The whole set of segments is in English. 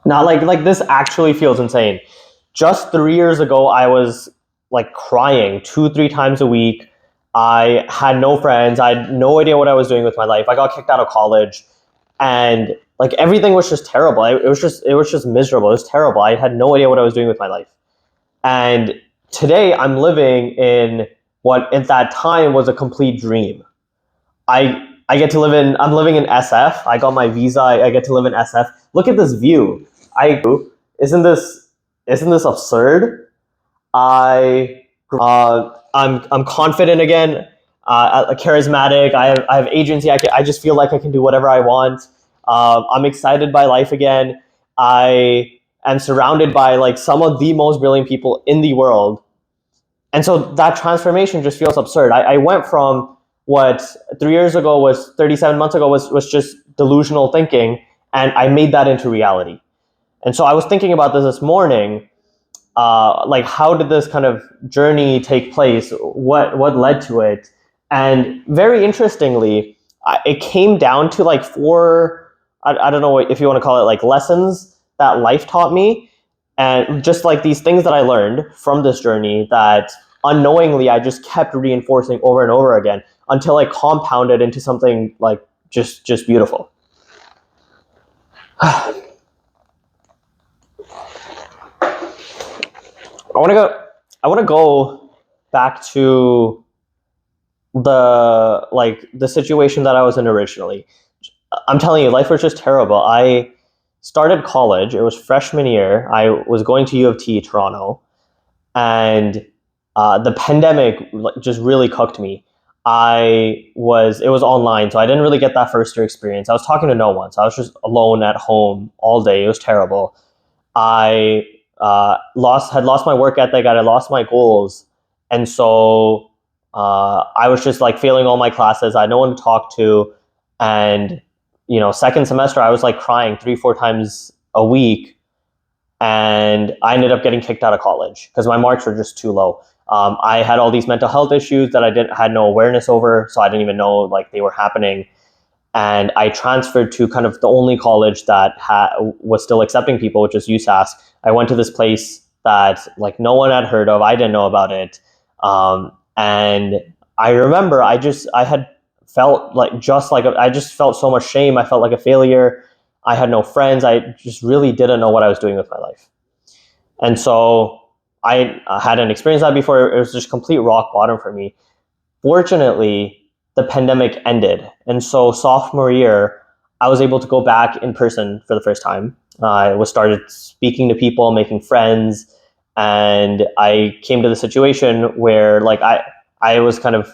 Not like this actually feels insane. Just 3 years ago, I was like crying 2, 3 times a week. I had no friends. I had no idea what I was doing with my life. I got kicked out of college, and like everything was just terrible. It was just miserable. It was terrible. I had no idea what I was doing with my life. And today, I'm living in what at that time was a complete dream. I get to live in I'm living in SF. I got my visa. I get to live in SF. Look at this view. I isn't this isn't this absurd? I'm confident again. Charismatic. I have agency. I just feel like I can do whatever I want. I'm excited by life again. I am surrounded by like some of the most brilliant people in the world, and so that transformation just feels absurd. I went from what 3 years ago was 37 months ago was just delusional thinking, and I made that into reality. And so I was thinking about this morning, like how did this kind of journey take place? What led to it? And very interestingly, it came down to like four. I don't know if you want to call it like lessons that life taught me, and just like these things that I learned from this journey that unknowingly I just kept reinforcing over and over again until I compounded into something like just beautiful. I want to go. I want to go back to the situation that I was in originally. I'm telling you, life was just terrible. I started college. It was freshman year. I was going to U of T Toronto, and the pandemic just really cooked me. It was online, so I didn't really get that first year experience. I was talking to no one, so I was just alone at home all day. It was terrible. I lost my work ethic. I had lost my goals, and so I was just like failing all my classes. I had no one to talk to, and second semester I was like crying 3, 4 times a week, and I ended up getting kicked out of college because my marks were just too low. I had all these mental health issues that I didn't had no awareness over, so I didn't even know like they were happening. And I transferred to kind of the only college that was still accepting people, which is USask. I went to this place that like no one had heard of. I didn't know about it, and I remember I had felt like I just felt so much shame. I felt like a failure. I had no friends. I just really didn't know what I was doing with my life, and so I hadn't experienced that before. It was just complete rock bottom for me. Fortunately, the pandemic ended, and so sophomore year, I was able to go back in person for the first time. I was started speaking to people, making friends, and I came to the situation where like I was kind of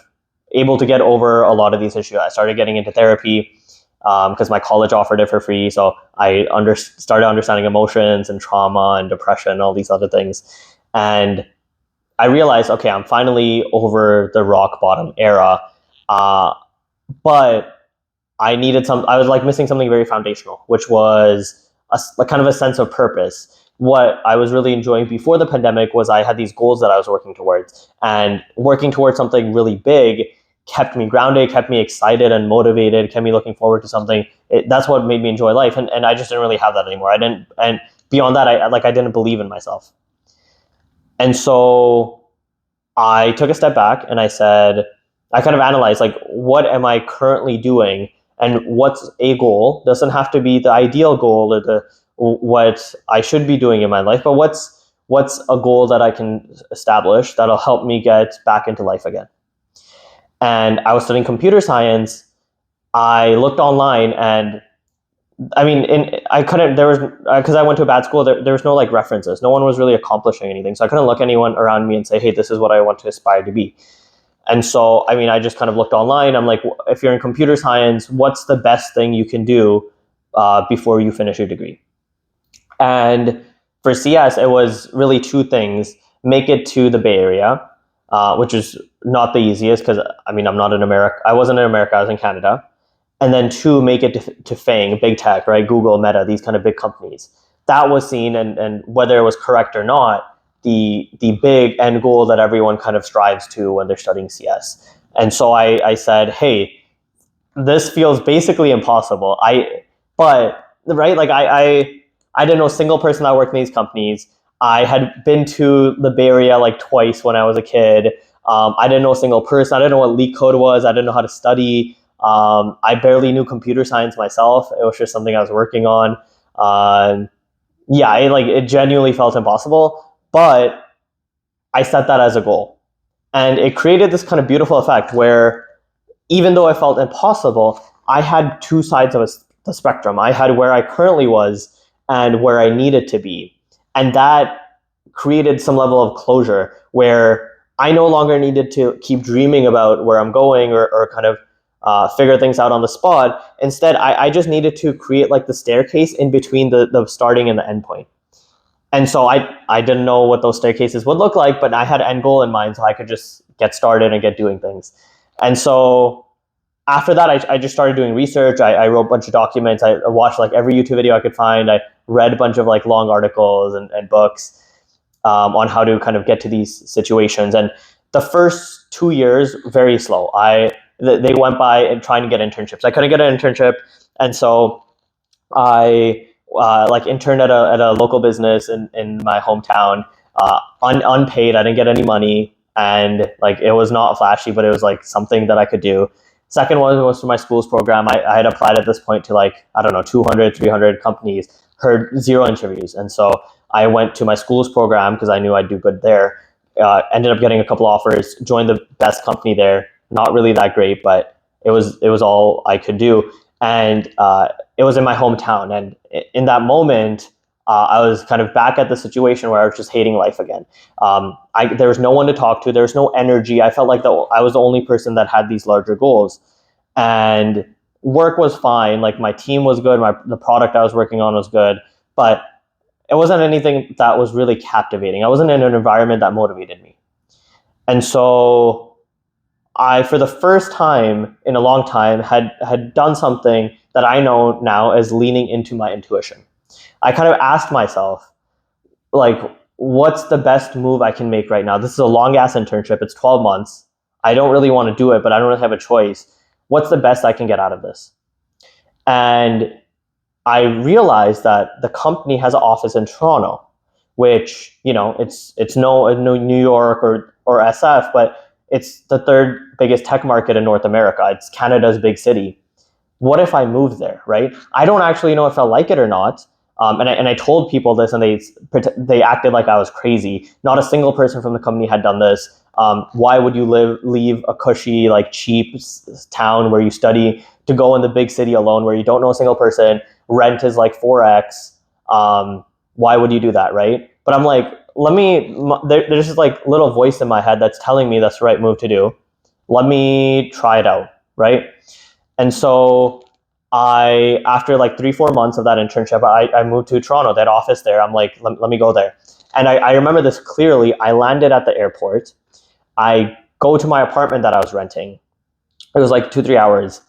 able to get over a lot of these issues. I started getting into therapy because my college offered it for free, so I started understanding emotions and trauma and depression and all these other things, and I realized, okay, I'm finally over the rock bottom era. Uh, but I was like missing something very foundational, which was like kind of a sense of purpose. What I was really enjoying before the pandemic was I had these goals that I was working towards, and working towards something really big kept me grounded, kept me excited and motivated, kept me looking forward to something. That's what made me enjoy life. And I just didn't really have that anymore. And beyond that, I didn't believe in myself. And so I took a step back and I kind of analyzed like, what am I currently doing, and what's a goal? Doesn't have to be the ideal goal or the what I should be doing in my life, but what's a goal that I can establish that'll help me get back into life again. And I was studying computer science. I looked online, and I mean, I couldn't. There was because I went to a bad school. There was no like references. No one was really accomplishing anything, so I couldn't look anyone around me and say, "Hey, this is what I want to aspire to be." And so, I mean, I just kind of looked online. I'm like, if you're in computer science, what's the best thing you can do before you finish your degree? And for CS, it was really two things: make it to the Bay Area, which is not the easiest because I mean, I'm not in America. I wasn't in America. I was in Canada. And then two, make it to FANG, big tech, right? Google, Meta, these kind of big companies. That was seen, and whether it was correct or not, the big end goal that everyone kind of strives to when they're studying CS. And so I said, hey, this feels basically impossible. But right, like I didn't know a single person that worked in these companies. I had been to the Bay Area like twice when I was a kid. I didn't know a single person. I didn't know what leak code was. I didn't know how to study. I barely knew computer science myself. It was just something I was working on. Yeah, it genuinely felt impossible, but I set that as a goal, and it created this kind of beautiful effect where even though it felt impossible, I had two sides of the spectrum. I had where I currently was and where I needed to be, and that created some level of closure where I no longer needed to keep dreaming about where I'm going or kind of figure things out on the spot. Instead, I just needed to create like the staircase in between the starting and the end point. And so I didn't know what those staircases would look like, but I had an end goal in mind so I could just get started and get doing things. And so after that, I just started doing research. I wrote a bunch of documents. I watched like every YouTube video I could find. I read a bunch of like long articles and books on how to kind of get to these situations. And the first 2 years, very slow. They went by trying to get internships. I couldn't get an internship, and so I like interned at a local business in my hometown, unpaid. I didn't get any money, and like it was not flashy, but it was like something that I could do. Second one was for my school's program. I had applied at this point to like, I don't know, 200, 300 companies, heard zero interviews. And so I went to my school's program because I knew I'd do good there. Ended up getting a couple offers, joined the best company there. Not really that great, but it was all I could do. And it was in my hometown. And in that moment, I was kind of back at the situation where I was just hating life again. There was no one to talk to. There was no energy. I felt like I was the only person that had these larger goals. And work was fine. Like my team was good. The product I was working on was good. But it wasn't anything that was really captivating. I wasn't in an environment that motivated me. And so I, for the first time in a long time, had done something that I know now as leaning into my intuition. I kind of asked myself, like, what's the best move I can make right now? This is a long ass internship. It's 12 months. I don't really want to do it, but I don't really have a choice. What's the best I can get out of this? And I realized that the company has an office in Toronto, which, it's no New York or SF, but it's the third biggest tech market in North America. It's Canada's big city. What if I moved there, right? I don't actually know if I like it or not. And I told people this, and they acted like I was crazy. Not a single person from the company had done this. Why would you leave a cushy, like cheap town where you study to go in the big city alone, where you don't know a single person? Rent is like 4x. Why would you do that, right? But I'm like, there's this like little voice in my head that's telling me that's the right move to do. Let me try it out, right? And so after like 3-4 months of that internship, I moved to Toronto, that office there. I'm like, let me go there. And I remember this clearly. I landed at the airport. I go to my apartment that I was renting. It was like 2-3 hours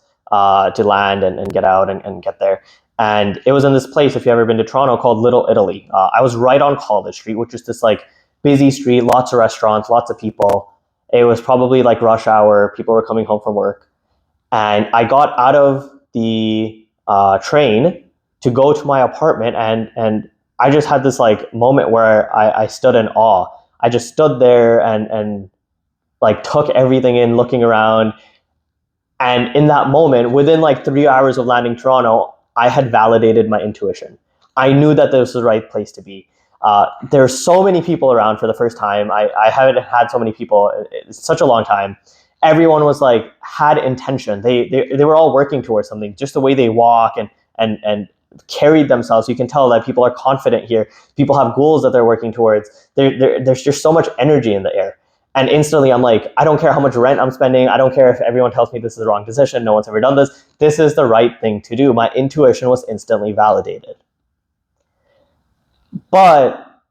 to land and get out and get there. And it was in this place, if you've ever been to Toronto, called Little Italy. I was right on College Street, which is this like busy street, lots of restaurants, lots of people. It was probably like rush hour. People were coming home from work. And I got out of the train to go to my apartment, and I just had this like moment where I stood in awe. I just stood there and like took everything in, looking around. And in that moment, within like 3 hours of landing Toronto, I had validated my intuition. I knew that this was the right place to be. There's so many people around for the first time. I haven't had so many people in such a long time. Everyone was like, had intention. They were all working towards something. Just the way they walk and carried themselves, you can tell that people are confident here. People have goals that they're working towards. There's just so much energy in the air. And instantly I'm like, I don't care how much rent I'm spending. I don't care if everyone tells me this is the wrong decision. No one's ever done this. This is the right thing to do. My intuition was instantly validated. But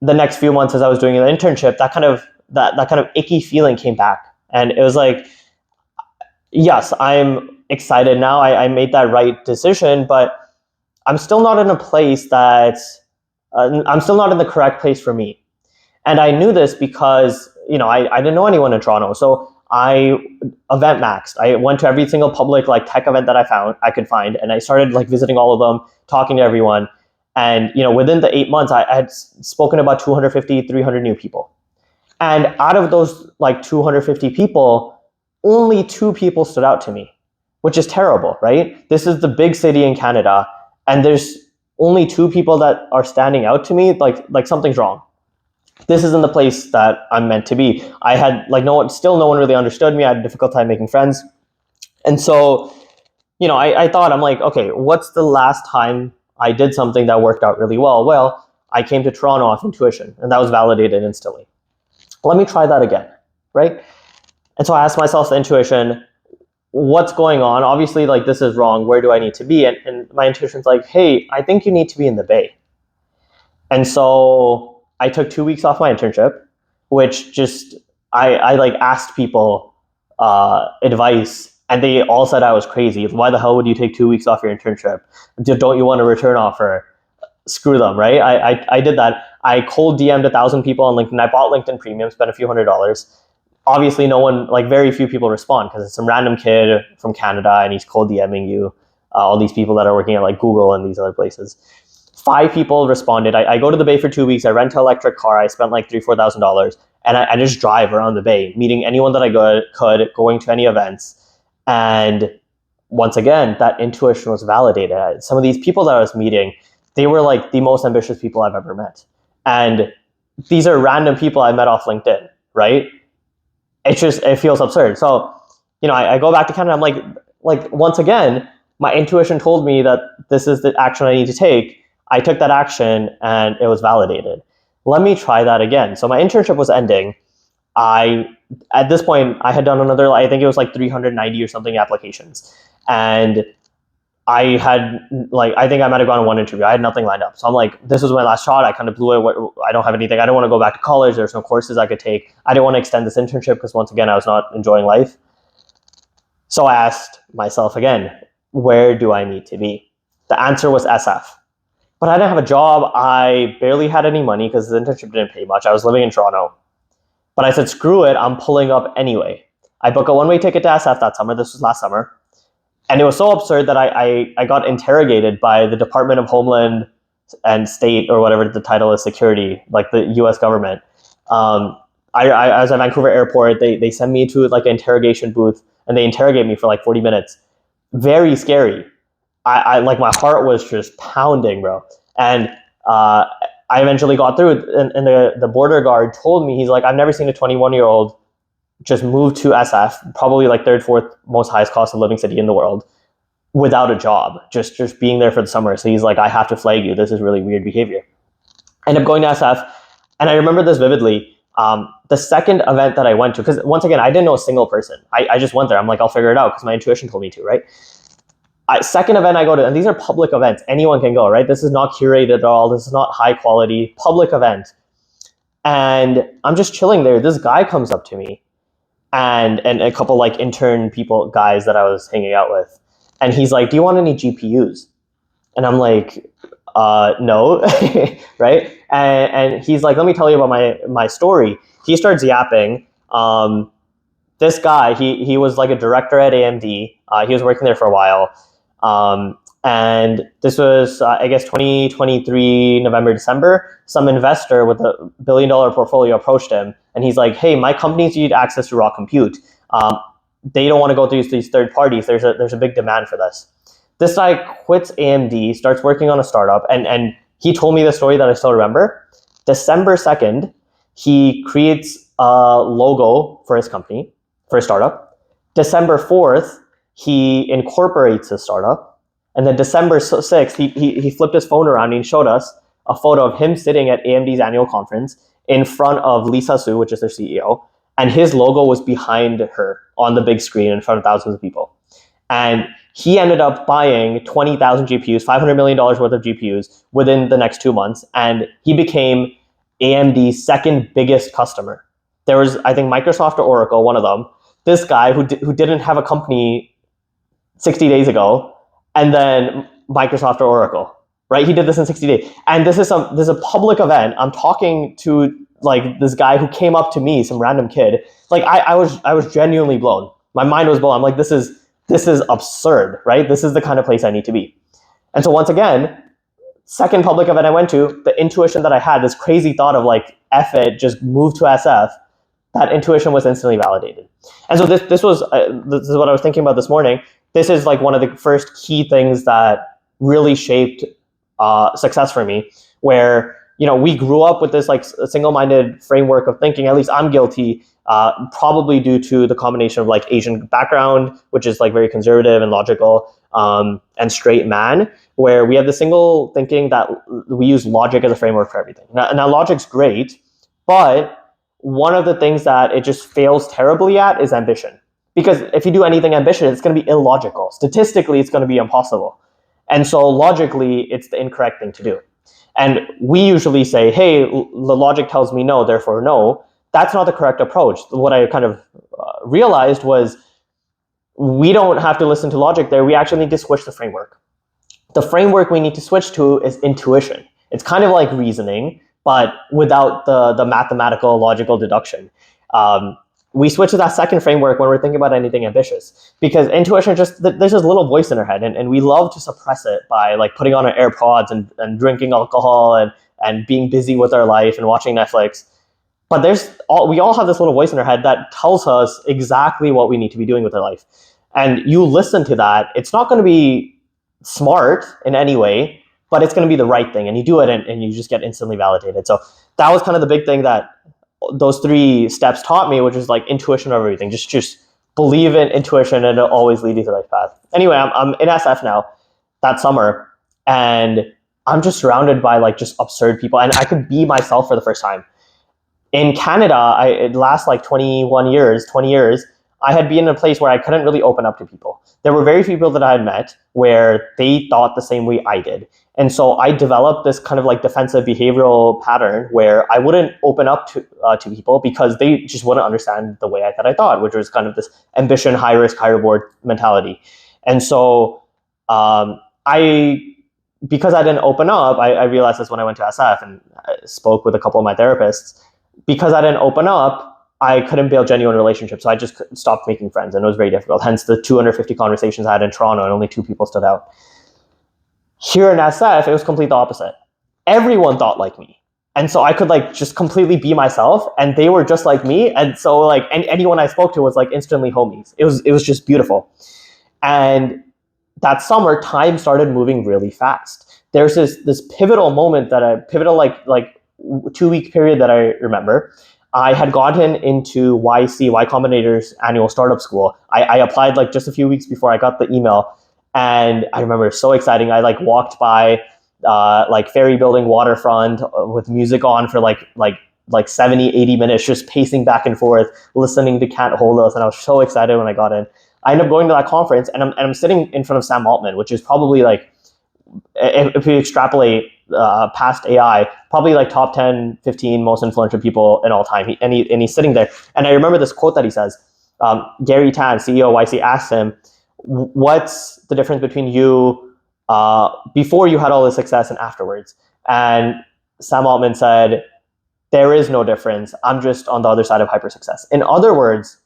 the next few months as I was doing an internship, that kind of icky feeling came back. And it was like, yes, I'm excited now. I made that right decision, but I'm still not in a place I'm still not in the correct place for me. And I knew this because, I didn't know anyone in Toronto. So I event maxed. I went to every single public like tech event that I could find. And I started like visiting all of them, talking to everyone. And within the 8 months, I had spoken to about 250, 300 new people. And out of those like 250 people, only 2 people stood out to me, which is terrible, right? This is the big city in Canada, and there's only 2 people that are standing out to me. Like something's wrong. This isn't the place that I'm meant to be. I had like no one really understood me. I had a difficult time making friends. And so, I thought, I'm like, okay, what's the last time I did something that worked out really well? Well, I came to Toronto off intuition, and that was validated instantly. Let me try that again, right? And so I asked myself the intuition, what's going on? Obviously, like, this is wrong. Where do I need to be? And my intuition's like, hey, I think you need to be in the Bay. And so I took 2 weeks off my internship, which just, I like asked people advice, and they all said I was crazy. Why the hell would you take 2 weeks off your internship? Don't you want a return offer? Screw them, right? I did that. I cold DM'd 1,000 people on LinkedIn. I bought LinkedIn Premium, spent a few $100s. Obviously, very few people respond because it's some random kid from Canada and he's cold DMing you. All these people that are working at like Google and these other places. 5 people responded. I go to the Bay for 2 weeks. I rent an electric car. I spent like $3,000-$4,000, and I just drive around the Bay, meeting anyone that I could, going to any events. And once again, that intuition was validated. Some of these people that I was meeting, they were like the most ambitious people I've ever met. And these are random people I met off LinkedIn, right? It feels absurd. So, I go back to Canada. I'm like once again, my intuition told me that this is the action I need to take. I took that action and it was validated. Let me try that again. So my internship was ending. At this point, I had done another, I think it was like 390 or something applications. And I think I might have gone on one interview. I had nothing lined up. So I'm like, this was my last shot. I kind of blew it. I don't have anything. I don't want to go back to college. There's no courses I could take. I didn't want to extend this internship because once again, I was not enjoying life. So I asked myself again, where do I need to be? The answer was SF. But I didn't have a job. I barely had any money because the internship didn't pay much. I was living in Toronto. But I said, screw it. I'm pulling up anyway. I booked a one-way ticket to SF that summer. This was last summer. And it was so absurd that I got interrogated by the Department of Homeland and State, or whatever the title is, security, like the US government. I was at Vancouver Airport. They sent me to like an interrogation booth, and they interrogate me for like 40 minutes. Very scary. I like, my heart was just pounding, bro. And I eventually got through it, and the border guard told me, he's like, I've never seen a 21-year-old just move to SF, probably like 3rd, 4th most highest cost of living city in the world, without a job, just being there for the summer. So he's like, I have to flag you. This is really weird behavior. I ended up going to SF, and I remember this vividly. The second event that I went to, because once again, I didn't know a single person. I just went there. I'm like, I'll figure it out because my intuition told me to, right? Second event I go to, and these are public events. Anyone can go, right? This is not curated at all. This is not high quality, public event. And I'm just chilling there. This guy comes up to me, and a couple like intern guys that I was hanging out with. And he's like, do you want any GPUs? And I'm like, no, right? And he's like, let me tell you about my story. He starts yapping. This guy, he was like a director at AMD. He was working there for a while. And this was, I guess, 2023, November, December. Some investor with $1 billion portfolio approached him, and he's like, hey, my companies need access to raw compute. They don't want to go through these third parties. There's a big demand for this. This guy quits AMD, starts working on a startup, and he told me the story that I still remember. December 2nd, he creates a logo for his company, for his startup. December 4th, he incorporates his startup. And then December 6th, he flipped his phone around and he showed us a photo of him sitting at AMD's annual conference in front of Lisa Su, which is their CEO. And his logo was behind her on the big screen in front of thousands of people. And he ended up buying 20,000 GPUs, $500 million worth of GPUs within the next 2 months. And he became AMD's second biggest customer. There was, I think, Microsoft or Oracle, one of them. This guy who didn't have a company 60 days ago, and then Microsoft or Oracle, right? He did this in 60 days. And this is a public event. I'm talking to like this guy who came up to me, some random kid. Like I was genuinely blown. My mind was blown. I'm like, this is absurd, right? This is the kind of place I need to be. And so once again, Second public event I went to, the intuition that I had, this crazy thought of like, F it, just move to SF, that intuition was instantly validated. And so this is what I was thinking about this morning. This is like one of the first key things that really shaped success for me, where we grew up with this like single-minded framework of thinking. At least I'm guilty, probably due to the combination of like Asian background, which is like very conservative and logical, and straight man, where we have the single thinking that we use logic as a framework for everything. Now logic's great, but one of the things that it just fails terribly at is ambition. Because if you do anything ambitious, it's going to be illogical. Statistically, it's going to be impossible. And so logically, it's the incorrect thing to do. And we usually say, hey, the logic tells me no, therefore no. That's not the correct approach. What I kind of realized was we don't have to listen to logic there. We actually need to switch the framework. The framework we need to switch to is intuition. It's kind of like reasoning, but without the mathematical logical deduction. We switch to that second framework when we're thinking about anything ambitious, because intuition there's this little voice in our head, and we love to suppress it by like putting on our AirPods and drinking alcohol and being busy with our life and watching Netflix. But we all have this little voice in our head that tells us exactly what we need to be doing with our life. And you listen to that, it's not going to be smart in any way, but it's going to be the right thing. And you do it and you just get instantly validated. So that was kind of the big thing that those 3 steps taught me, which is like intuition of everything. Just believe in intuition and it'll always lead you to the right path. Anyway, I'm in SF now that summer, and I'm just surrounded by like just absurd people, and I could be myself for the first time. In Canada, it lasts like 20 years, I had been in a place where I couldn't really open up to people. There were very few people that I had met where they thought the same way I did. And so I developed this kind of like defensive behavioral pattern where I wouldn't open up to people because they just wouldn't understand the way that I thought, which was kind of this ambition, high risk, high reward mentality. And so because I didn't open up, I realized this when I went to SF and I spoke with a couple of my therapists. Because I didn't open up, I couldn't build genuine relationships. So I just stopped making friends, and it was very difficult. Hence the 250 conversations I had in Toronto, and only 2 people stood out. Here in SF, it was completely the opposite. Everyone thought like me. And so I could like just completely be myself, and they were just like me. And so like anyone I spoke to was like instantly homies. It was just beautiful. And that summer, time started moving really fast. There's this pivotal moment like 2-week period that I remember. I had gotten into YC, Y Combinator's annual startup school. I applied like just a few weeks before I got the email. And I remember it was so exciting. I like walked by like Ferry Building waterfront with music on for like 70, 80 minutes, just pacing back and forth, listening to Can't Hold Us. And I was so excited when I got in. I ended up going to that conference, and I'm sitting in front of Sam Altman, which is probably like, if we extrapolate past AI, probably like top 10, 15 most influential people in all time. And he's sitting there. And I remember this quote that he says, Gary Tan, CEO of YC, asked him, what's the difference between you before you had all this success and afterwards? And Sam Altman said, there is no difference. I'm just on the other side of hyper success. In other words,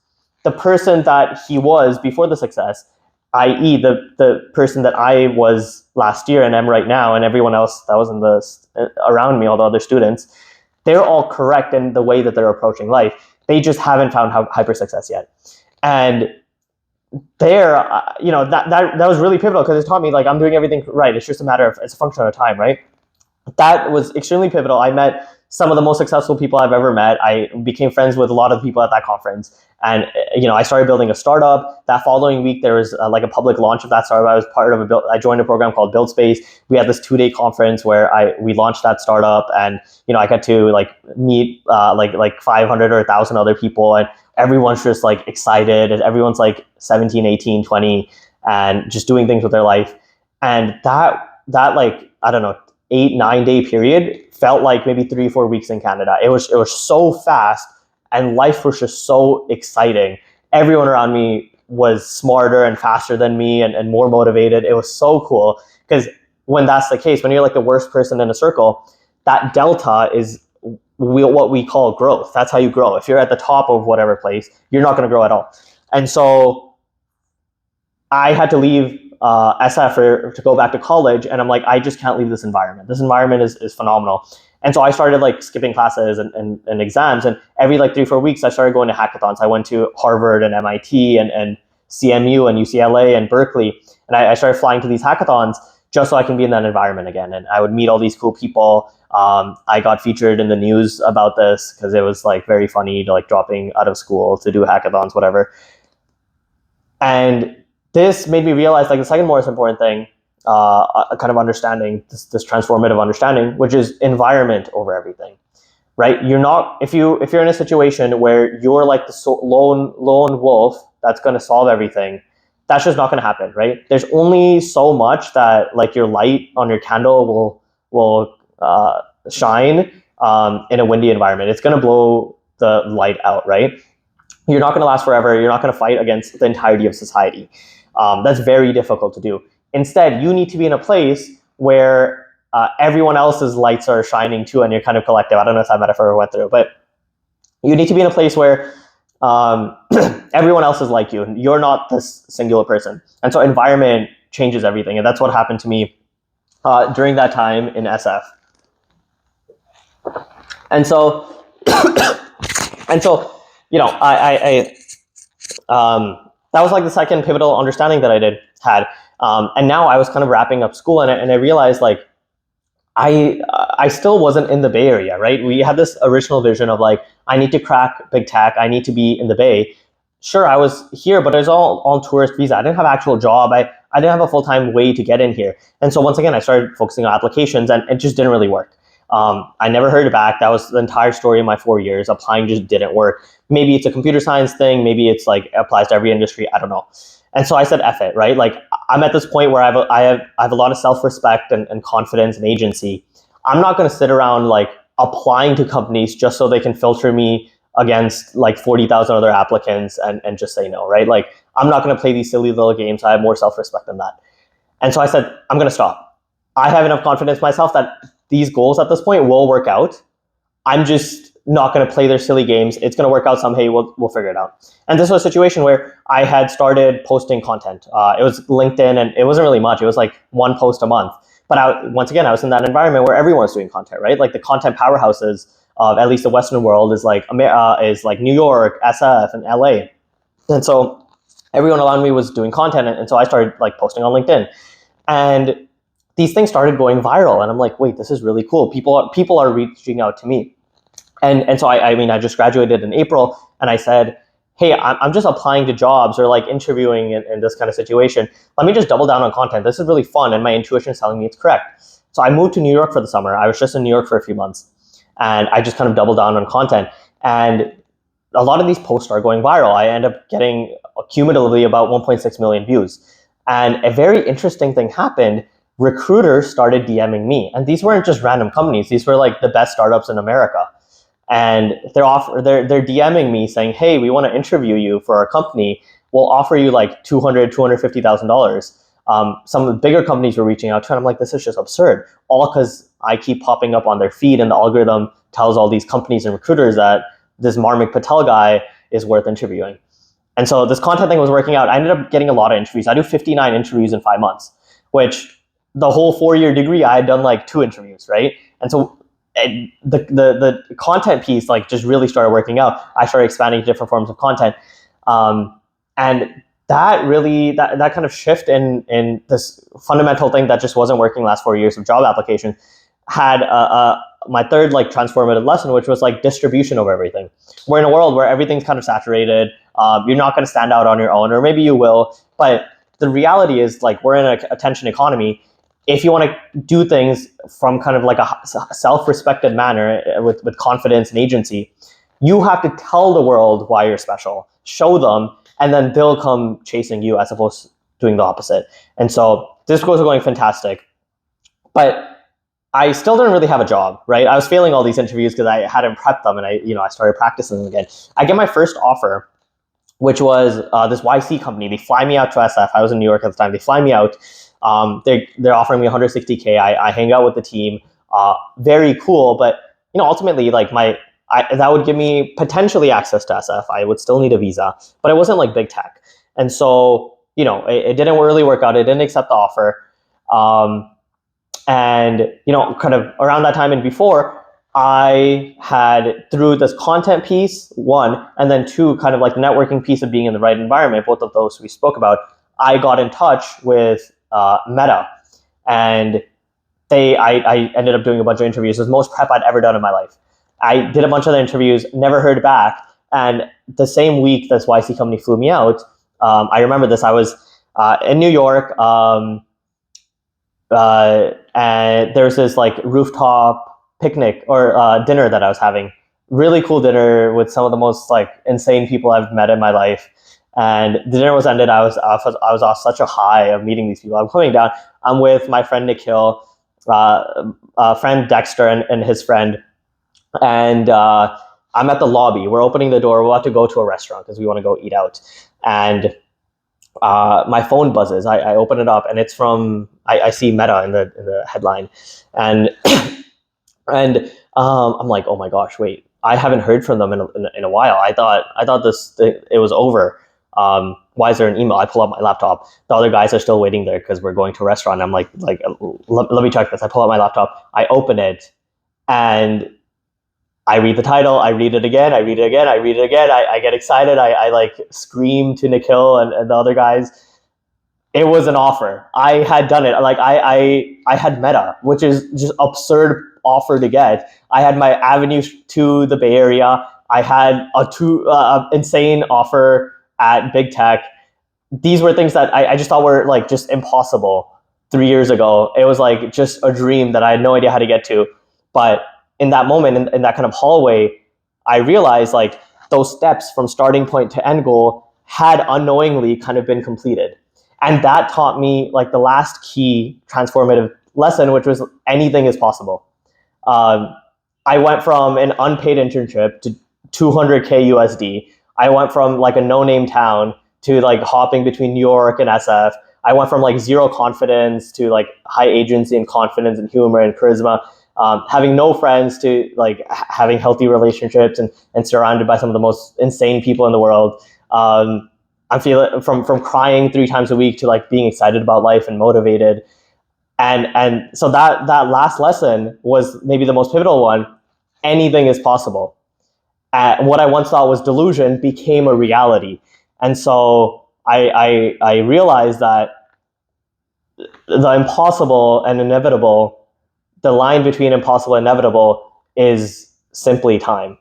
the person that he was before the success, i.e. the person that I was last year and am right now, and everyone else that was around me, all the other students, they're all correct in the way that they're approaching life. They just haven't found hyper success yet. And there, that was really pivotal, because it taught me like I'm doing everything right. It's just a matter of, it's a function of time, right? That was extremely pivotal. I met some of the most successful people I've ever met. I became friends with a lot of the people at that conference. And, I started building a startup. That following week, there was like a public launch of that startup. I was part of I joined a program called Build Space. We had this 2-day conference where we launched that startup, and, I got to like meet like 500 or 1,000 other people, and everyone's just like excited, and everyone's like 17, 18, 20, and just doing things with their life. And that like, I don't know, 8-9 day period felt like maybe 3-4 weeks in Canada. It was so fast, and life was just so exciting. Everyone around me was smarter and faster than me, and more motivated. It was so cool, because when that's the case, when you're like the worst person in a circle, that delta is what we call growth. That's how you grow. If you're at the top of whatever place, you're not going to grow at all. And so I had to leave SF to go back to college, and I'm like, I just can't leave this environment. This environment is phenomenal. And so I started like skipping classes and exams, and every like 3-4 weeks I started going to hackathons. I went to Harvard and MIT and CMU and UCLA and Berkeley, and I started flying to these hackathons just so I can be in that environment again. And I would meet all these cool people. I got featured in the news about this because it was like very funny to like dropping out of school to do hackathons, whatever. And this made me realize like the second most important thing, a kind of understanding, this transformative understanding, which is environment over everything, right? You're not, if you're in a situation where you're like the lone wolf that's going to solve everything, that's just not going to happen, right? There's only so much that like your light on your candle will shine in a windy environment. It's going to blow the light out, right? You're not going to last forever. You're not going to fight against the entirety of society. That's very difficult to do. Instead, you need to be in a place where everyone else's lights are shining too, and you're kind of collective. I don't know if that metaphor went through, but you need to be in a place where everyone else is like you. You're not this singular person. And so environment changes everything. And that's what happened to me during that time in SF. And so, you know, that was like the second pivotal understanding that I had. And now I was kind of wrapping up school, and I realized like I still wasn't in the Bay Area, right? We had this original vision of like, I need to crack big tech. I need to be in the Bay. Sure, I was here, but it was all on tourist visa. I didn't have an actual job. I didn't have a full-time way to get in here. And so once again, I started focusing on applications, and it just didn't really work. I never heard back. That was the entire story of my 4 years. Applying just didn't work. Maybe it's a computer science thing. Maybe it's like applies to every industry. I don't know. And so I said, F it, right? Like I'm at this point where I have a lot of self-respect and confidence and agency. I'm not going to sit around like applying to companies just so they can filter me against like 40,000 other applicants and just say no, right? Like I'm not going to play these silly little games. I have more self-respect than that. And so I said, I'm going to stop. I have enough confidence myself that these goals at this point will work out. I'm just not going to play their silly games. It's going to work out someday. We'll figure it out. And this was a situation where I had started posting content. It was LinkedIn, and it wasn't really much. It was like one post a month. But once again, I was in that environment where everyone's doing content, right? Like the content powerhouses of at least the Western world is like New York, SF, and LA. And so everyone around me was doing content, and so I started like posting on LinkedIn. And these things started going viral, and I'm like, wait, this is really cool. People are reaching out to me. And so I just graduated in April, and I said, hey, I'm just applying to jobs or like interviewing in this kind of situation. Let me just double down on content. This is really fun, and my intuition is telling me it's correct. So I moved to New York for the summer. I was just in New York for a few months, and I just kind of doubled down on content. And a lot of these posts are going viral. I end up getting cumulatively about 1.6 million views. And a very interesting thing happened. Recruiters started DMing me, and these weren't just random companies. These were like the best startups in America. And they're DMing me saying, hey, we want to interview you for our company. We'll offer you like $250,000. Some of the bigger companies were reaching out to, and I'm like, this is just absurd. All because I keep popping up on their feed, and the algorithm tells all these companies and recruiters that this Marmik Patel guy is worth interviewing. And so this content thing was working out. I ended up getting a lot of interviews. I do 59 interviews in 5 months, which the whole 4-year degree, I had done like 2 interviews, right? And so the content piece like just really started working out. I started expanding to different forms of content, and that really that kind of shift in this fundamental thing that just wasn't working last 4 years of job application had my third like transformative lesson, which was like distribution over everything. We're in a world where everything's kind of saturated. You're not going to stand out on your own, or maybe you will, but the reality is like we're in an attention economy. If you want to do things from kind of like a self-respected manner with confidence and agency, you have to tell the world why you're special, show them, and then they'll come chasing you as opposed to doing the opposite. And so this was going fantastic, but I still didn't really have a job, right? I was failing all these interviews because I hadn't prepped them, and I started practicing them again. I get my first offer, which was this YC company. They fly me out to SF. I was in New York at the time. They fly me out. They're offering me $160K. I hang out with the team. Very cool, but ultimately, like that would give me potentially access to SF. I would still need a visa, but it wasn't like big tech. And so it didn't really work out. It didn't accept the offer. Um, and, kind of around that time and before, I had, through this content piece, one, and then two, kind of like the networking piece of being in the right environment, both of those we spoke about, I got in touch with Meta. And I ended up doing a bunch of interviews. It was the most prep I'd ever done in my life. I did a bunch of the interviews, never heard back. And the same week this YC company flew me out, I remember this. I was in New York, and there's this like rooftop picnic or dinner that I was having. Really cool dinner with some of the most like insane people I've met in my life. And the dinner was ended. I was off such a high of meeting these people. I'm coming down. I'm with my friend Nikhil, friend Dexter, and his friend, and I'm at the lobby. We're opening the door. We're about to go to a restaurant because we want to go eat out. And my phone buzzes. I open it up, and it's from I see Meta in the headline, and and I'm like, oh my gosh, wait, I haven't heard from them in a while. I thought it was over. Why is there an email? I pull up my laptop. The other guys are still waiting there because we're going to a restaurant. I'm like, let me check this. I pull out my laptop. I open it, and I read the title. I read it again. I read it again. I read it again. I get excited. I like scream to Nikhil and the other guys. It was an offer. I had done it. Like I had Meta, which is just absurd offer to get. I had my avenue to the Bay Area. I had a insane offer at big tech. These were things that I just thought were like just impossible 3 years ago. It was like just a dream that I had no idea how to get to. But in that moment, in that kind of hallway, I realized like those steps from starting point to end goal had unknowingly kind of been completed. And that taught me like the last key transformative lesson, which was anything is possible. I went from an unpaid internship to 200K USD. I went from like a no-name town to like hopping between New York and SF. I went from like zero confidence to like high agency and confidence and humor and charisma. Having no friends to like having healthy relationships and surrounded by some of the most insane people in the world. I'm feeling from crying 3 times a week to like being excited about life and motivated. And so that last lesson was maybe the most pivotal one. Anything is possible. What I once thought was delusion became a reality. And so I realized that the impossible and inevitable, the line between impossible and inevitable is simply time.